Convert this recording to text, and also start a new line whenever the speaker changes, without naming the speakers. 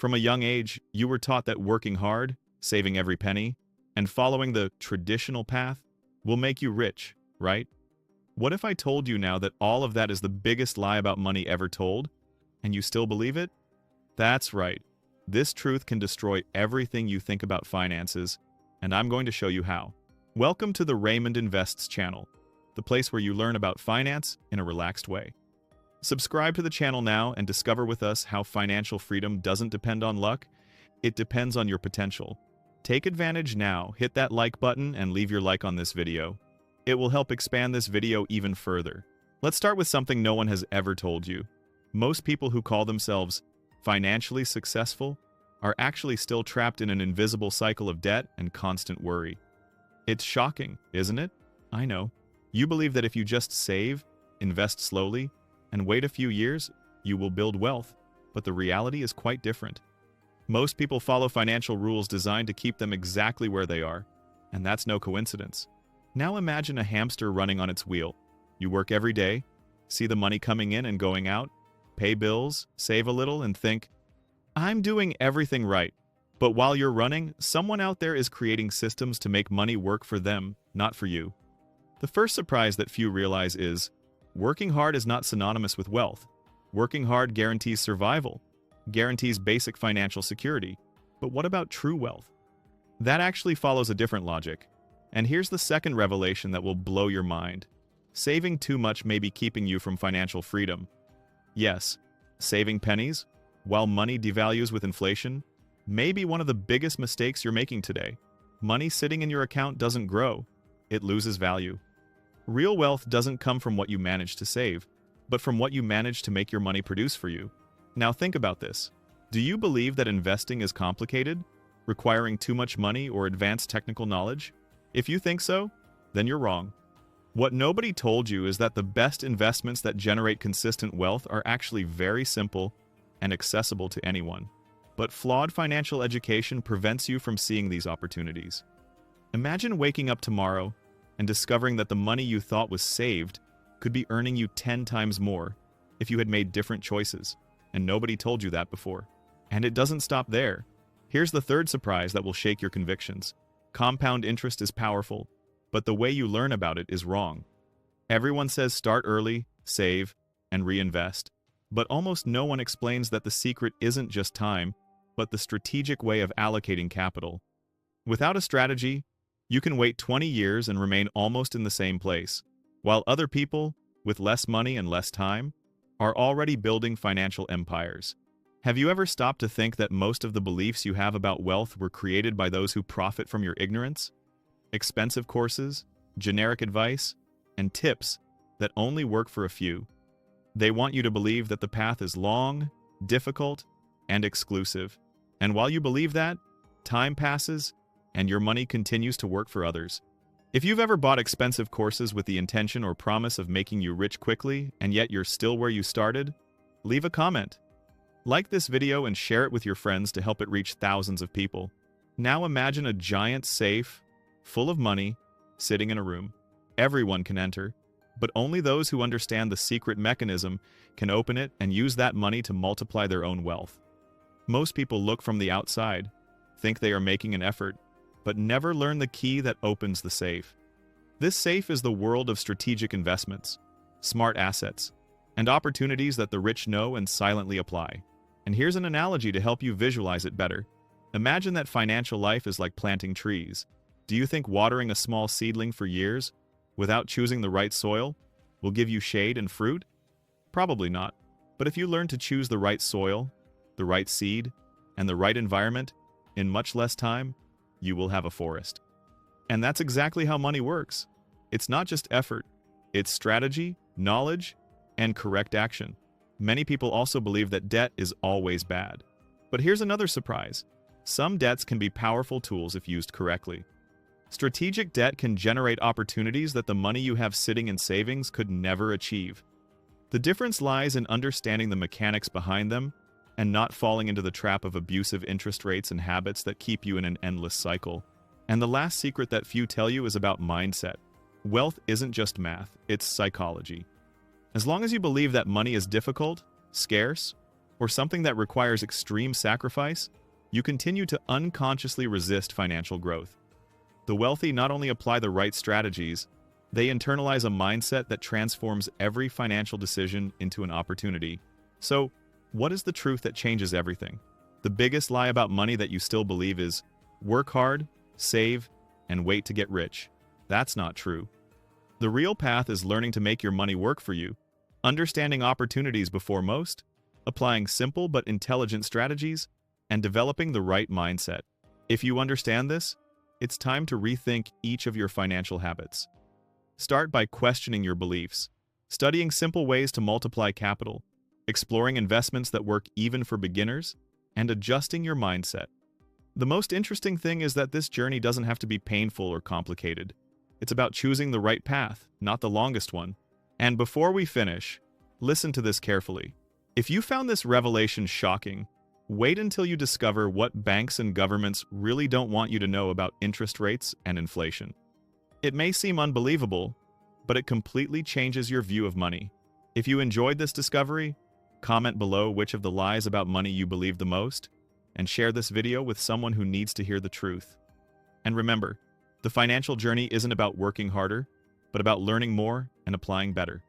From a young age, you were taught that working hard, saving every penny, and following the traditional path will make you rich, right? What if I told you now that all of that is the biggest lie about money ever told, and you still believe it? That's right. This truth can destroy everything you think about finances, and I'm going to show you how. Welcome to the Raymond Invests channel, the place where you learn about finance in a relaxed way. Subscribe to the channel now and discover with us how financial freedom doesn't depend on luck, it depends on your potential. Take advantage now, hit that like button and leave your like on this video. It will help expand this video even further. Let's start with something no one has ever told you. Most people who call themselves financially successful are actually still trapped in an invisible cycle of debt and constant worry. It's shocking, isn't it? I know. You believe that if you just save, invest slowly, and wait a few years, you will build wealth, but the reality is quite different. Most people follow financial rules designed to keep them exactly where they are, and that's no coincidence. Now imagine a hamster running on its wheel. You work every day, see the money coming in and going out, pay bills, save a little, and think, I'm doing everything right. But while you're running, someone out there is creating systems to make money work for them, not for you. The first surprise that few realize is, working hard is not synonymous with wealth. Working hard guarantees survival, guarantees basic financial security. But what about true wealth? That actually follows a different logic. And here's the second revelation that will blow your mind. Saving too much may be keeping you from financial freedom. Yes, saving pennies, while money devalues with inflation, may be one of the biggest mistakes you're making today. Money sitting in your account doesn't grow, it loses value. Real wealth doesn't come from what you manage to save, but from what you manage to make your money produce for you. Now think about this. Do you believe that investing is complicated, requiring too much money or advanced technical knowledge? If you think so, then you're wrong. What nobody told you is that the best investments that generate consistent wealth are actually very simple and accessible to anyone. But flawed financial education prevents you from seeing these opportunities. Imagine waking up tomorrow and discovering that the money you thought was saved could be earning you 10 times more if you had made different choices, and nobody told you that before. And it doesn't stop there. Here's the third surprise that will shake your convictions. Compound interest is powerful, but the way you learn about it is wrong. Everyone says start early, save, and reinvest, but almost no one explains that the secret isn't just time, but the strategic way of allocating capital. Without a strategy, you can wait 20 years and remain almost in the same place, while other people, with less money and less time, are already building financial empires. Have you ever stopped to think that most of the beliefs you have about wealth were created by those who profit from your ignorance? Expensive courses, generic advice, and tips that only work for a few. They want you to believe that the path is long, difficult, and exclusive. And while you believe that, time passes, and your money continues to work for others. If you've ever bought expensive courses with the intention or promise of making you rich quickly, and yet you're still where you started, leave a comment. Like this video and share it with your friends to help it reach thousands of people. Now imagine a giant safe, full of money, sitting in a room. Everyone can enter, but only those who understand the secret mechanism can open it and use that money to multiply their own wealth. Most people look from the outside, think they are making an effort, but never learn the key that opens the safe. This safe is the world of strategic investments, smart assets, and opportunities that the rich know and silently apply. And here's an analogy to help you visualize it better. Imagine that financial life is like planting trees. Do you think watering a small seedling for years, without choosing the right soil, will give you shade and fruit? Probably not. But if you learn to choose the right soil, the right seed, and the right environment, in much less time, you will have a forest. And that's exactly how money works. It's not just effort, it's strategy, knowledge, and correct action. Many people also believe that debt is always bad. But here's another surprise. Some debts can be powerful tools if used correctly. Strategic debt can generate opportunities that the money you have sitting in savings could never achieve. The difference lies in understanding the mechanics behind them and not falling into the trap of abusive interest rates and habits that keep you in an endless cycle. And the last secret that few tell you is about mindset. Wealth isn't just math, it's psychology. As long as you believe that money is difficult, scarce, or something that requires extreme sacrifice, you continue to unconsciously resist financial growth. The wealthy not only apply the right strategies, they internalize a mindset that transforms every financial decision into an opportunity. So, what is the truth that changes everything? The biggest lie about money that you still believe is, work hard, save, and wait to get rich. That's not true. The real path is learning to make your money work for you, understanding opportunities before most, applying simple but intelligent strategies, and developing the right mindset. If you understand this, it's time to rethink each of your financial habits. Start by questioning your beliefs, studying simple ways to multiply capital, exploring investments that work even for beginners, and adjusting your mindset. The most interesting thing is that this journey doesn't have to be painful or complicated. It's about choosing the right path, not the longest one. And before we finish, listen to this carefully. If you found this revelation shocking, wait until you discover what banks and governments really don't want you to know about interest rates and inflation. It may seem unbelievable, but it completely changes your view of money. If you enjoyed this discovery, comment below which of the lies about money you believe the most, and share this video with someone who needs to hear the truth. And remember, the financial journey isn't about working harder, but about learning more and applying better.